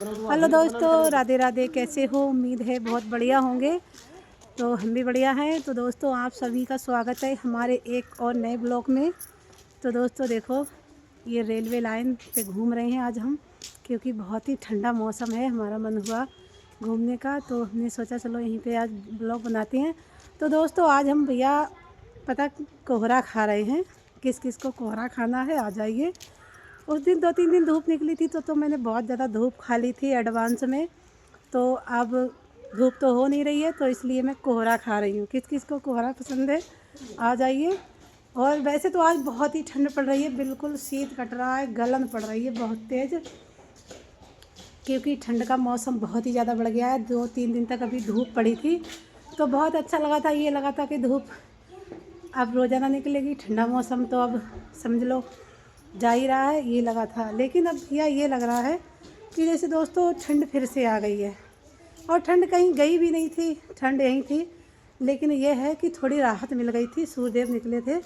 Hello दोस्तों, राधे राधे। कैसे हो? उम्मीद है बहुत बढ़िया होंगे। तो हम भी बढ़िया हैं। तो दोस्तों, आप सभी का स्वागत है हमारे एक और नए ब्लॉग में। तो दोस्तों देखो, ये रेलवे लाइन पे घूम रहे हैं आज हम, क्योंकि बहुत ही ठंडा मौसम है। हमारा मन हुआ घूमने का, तो हमने सोचा चलो यहीं पे आज ब्लॉग बनाते हैं। तो दोस्तों आज हम भैया पता कोहरा खा रहे हैं। किस किस को कोहरा खाना है आ जाइए। उस दिन 2-3 दिन धूप निकली थी तो मैंने बहुत ज़्यादा धूप खा ली थी एडवांस में। तो अब धूप तो हो नहीं रही है, तो इसलिए मैं कोहरा खा रही हूँ। किस किस को कोहरा पसंद है आ जाइए। और वैसे तो आज बहुत ही ठंड पड़ रही है, बिल्कुल शीत कट रहा है, गलन पड़ रही है बहुत तेज़, क्योंकि ठंड का मौसम बहुत ही ज़्यादा बढ़ गया है। 2-3 दिन तक अभी धूप पड़ी थी तो बहुत अच्छा लगा था। ये लगा था कि धूप अब रोज़ाना निकलेगी, ठंडा मौसम तो अब समझ लो जा ही रहा है, ये लगा था। लेकिन अब भैया ये लग रहा है कि जैसे दोस्तों ठंड फिर से आ गई है। और ठंड कहीं गई भी नहीं थी, ठंड यहीं थी। लेकिन ये है कि थोड़ी राहत मिल गई थी, सूर्यदेव निकले थे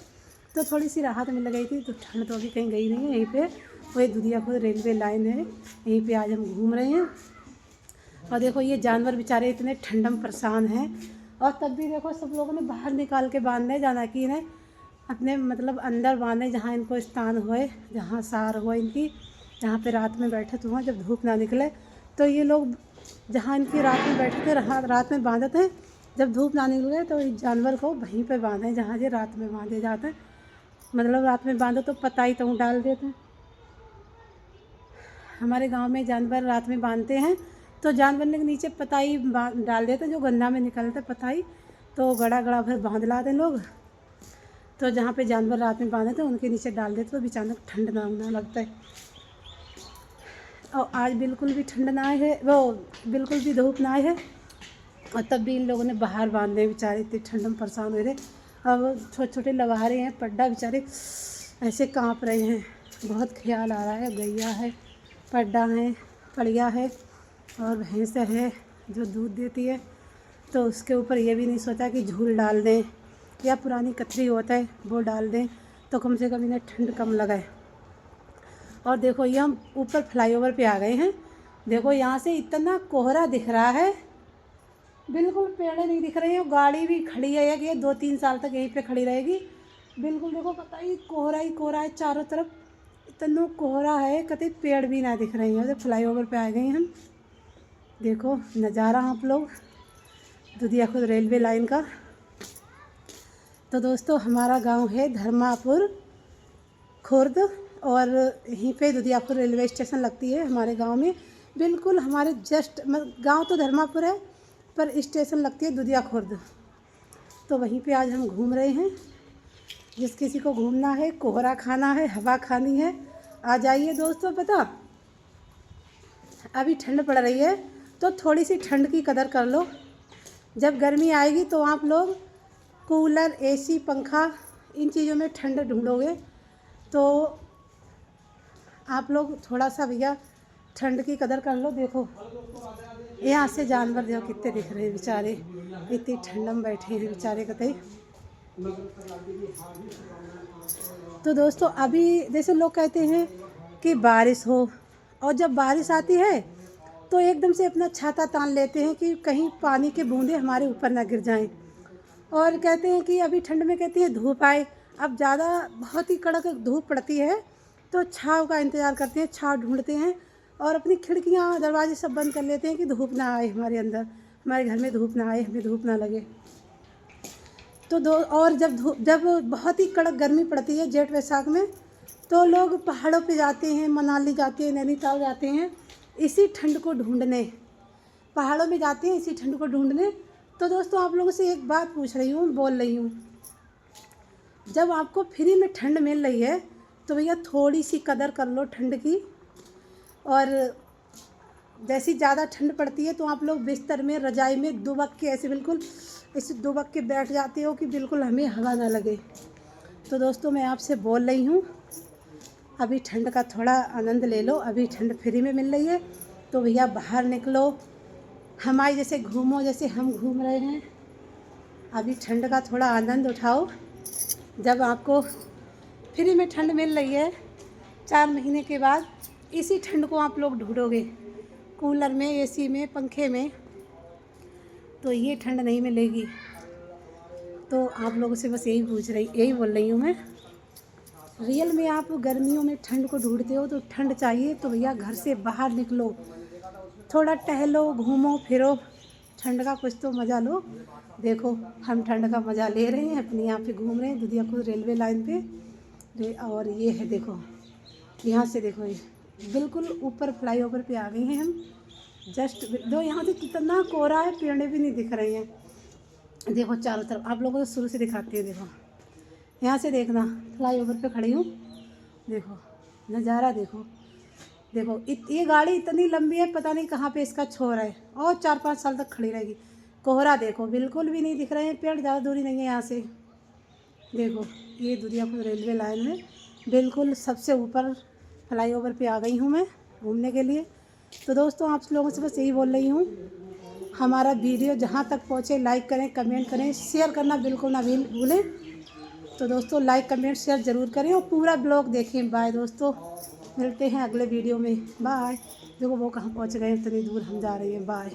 तो थोड़ी सी राहत मिल गई थी। तो ठंड तो अभी कहीं गई नहीं है। यहीं पे वही दुधियापुर रेलवे लाइन है, यहीं पे आज हम घूम रहे हैं। और देखो ये जानवर बेचारे इतने ठंड में परेशान हैं। और तब भी देखो सब लोगों ने बाहर निकाल के बांधने जाना कि इन्हें अपने मतलब अंदर बांधे, जहाँ इनको स्थान होए, जहाँ सार हो इनकी, जहाँ पे रात में बैठे तो वहाँ जब धूप ना निकले। तो ये लोग जहाँ इनकी रात में बैठे थे, रात में बांधते हैं, जब धूप ना निकले तो इस जानवर को वहीं पे बांधे जहाँ ये रात में बांधे जाते हैं। मतलब रात में बांधो तो पता ही तो डाल देते हैं। हमारे गांव में जानवर रात में बांधते हैं तो जानवर के नीचे पताई डाल देते हैं, जो गन्ना में निकलते पताई, तो गड़ा गड़ा भर बांध लाते लोग। तो जहाँ पे जानवर रात में बांधे थे उनके नीचे डाल देते तो बेचारे ठंड ना लगता है। और आज बिल्कुल भी ठंड ना है, वो बिल्कुल भी धूप ना है। और तब भी इन लोगों ने बाहर बांधे, बेचारे इतनी ठंड में परेशान हो रहे। अब छोटे छोटे लवारे हैं, पड्डा बेचारे ऐसे कांप रहे हैं। बहुत ख्याल आ रहा है। गैया है, पड्डा है, पड़िया है और भैंस है जो दूध देती है। तो उसके ऊपर ये भी नहीं सोचा कि झूल डाल दें या पुरानी कतरी होता है वो डाल दें, तो कम से कम इन्हें ठंड कम लगाए। और देखो ये हम ऊपर फ्लाईओवर पे आ गए हैं। देखो यहाँ से इतना कोहरा दिख रहा है, बिल्कुल पेड़े नहीं दिख रहे हैं। गाड़ी भी खड़ी है, ये 2-3 साल तक यहीं पे खड़ी रहेगी। बिल्कुल देखो पता ही कोहरा है चारों तरफ, इतना कोहरा है, कतई पेड़ भी ना दिख रहे हैं। तो फ्लाईओवर पे आ गए हम। देखो नज़ारा आप लोग दुधियापुर रेलवे लाइन का। तो दोस्तों हमारा गांव है धर्मापुर खुर्द, और यहीं पे दुधियापुर रेलवे स्टेशन लगती है हमारे गांव में। बिल्कुल हमारे जस्ट गांव तो धर्मापुर है पर स्टेशन लगती है दुधिया खुर्द। तो वहीं पे आज हम घूम रहे हैं। जिस किसी को घूमना है, कोहरा खाना है, हवा खानी है, आ जाइए दोस्तों। पता अभी ठंड पड़ रही है तो थोड़ी सी ठंड की कदर कर लो। जब गर्मी आएगी तो आप लोग कूलर, एसी, पंखा, इन चीज़ों में ठंड ढूंढोगे। तो आप लोग थोड़ा सा भैया ठंड की कदर कर लो। देखो यहाँ से जानवर देखो कितने दिख रहे हैं बेचारे, इतनी ठंड में बैठे हैं बेचारे कतई। तो दोस्तों अभी जैसे लोग कहते हैं कि बारिश हो, और जब बारिश आती है तो एकदम से अपना छाता तान लेते हैं कि कहीं पानी के बूंदे हमारे ऊपर ना गिर जाएं। और कहते हैं कि अभी ठंड में कहते हैं धूप आए। अब ज़्यादा बहुत ही कड़क धूप पड़ती है तो छाँव का इंतज़ार करते हैं, छाँव ढूंढते हैं और अपनी खिड़कियाँ दरवाजे सब बंद कर लेते हैं कि धूप ना आए हमारे अंदर, हमारे घर में धूप ना आए, हमें धूप ना लगे। तो और जब बहुत ही कड़क गर्मी पड़ती है जेठ वैसाख में, तो लोग पहाड़ों पे जाते हैं, मनाली जाते हैं, नैनीताल जाते हैं इसी ठंड को ढूंढने। पहाड़ों में जाते हैं इसी ठंड को ढूंढने। तो दोस्तों आप लोगों से एक बात पूछ रही हूँ, बोल रही हूँ, जब आपको फ्री में ठंड मिल रही है तो भैया थोड़ी सी कदर कर लो ठंड की। और जैसी ज़्यादा ठंड पड़ती है तो आप लोग बिस्तर में, रजाई में दुबक के ऐसे बिल्कुल ऐसे दुबक के बैठ जाते हो कि बिल्कुल हमें हवा ना लगे। तो दोस्तों मैं आपसे बोल रही हूँ अभी ठंड का थोड़ा आनंद ले लो। अभी ठंड फ्री में मिल रही है तो भैया बाहर निकलो, हमारे जैसे घूमो, जैसे हम घूम रहे हैं। अभी ठंड का थोड़ा आनंद उठाओ। जब आपको फ्री में ठंड मिल रही है, 4 महीने के बाद इसी ठंड को आप लोग ढूंढोगे। कूलर में, एसी में, पंखे में, तो ये ठंड नहीं मिलेगी। तो आप लोगों से बस यही बोल रही हूँ मैं। रियल में आप गर्मियों में ठंड को ढूंढते हो तो ठंड चाहिए तो भैया घर से बाहर निकलो, थोड़ा टहलो, घूमो फिरो, ठंड का कुछ तो मज़ा लो। देखो हम ठंड का मज़ा ले रहे हैं, अपने यहाँ पे घूम रहे हैं दुधियापुर रेलवे लाइन पे। और ये है देखो, यहाँ से देखो, ये बिल्कुल ऊपर फ्लाईओवर पे आ गए हैं हम। जस्ट दो यहाँ से कितना कोहरा है, पेड़े भी नहीं दिख रही हैं। देखो चारों तरफ, आप लोगों को शुरू से दिखाती है। देखो यहाँ से देखना, फ्लाईओवर पे खड़ी हूँ, देखो नज़ारा देखो। देखो ये गाड़ी इतनी लंबी है, पता नहीं कहाँ पे इसका छोर है, और 4-5 साल तक खड़ी रहेगी। कोहरा देखो बिल्कुल भी नहीं दिख रहे हैं, पेड़ ज़्यादा दूरी नहीं है यहाँ से। देखो ये दुधियापुर रेलवे लाइन है, बिल्कुल सबसे ऊपर फ्लाईओवर पे आ गई हूँ मैं घूमने के लिए। तो दोस्तों आप लोगों से बस यही बोल रही हूँ, हमारा वीडियो जहाँ तक पहुँचे लाइक करें, कमेंट करें, शेयर करना बिल्कुल ना भूलें। तो दोस्तों लाइक कमेंट शेयर ज़रूर करें और पूरा ब्लॉग देखें। बाय दोस्तों, मिलते हैं अगले वीडियो में, बाय। देखो वो कहाँ पहुँच गए, इतनी दूर हम जा रही हैं, बाय।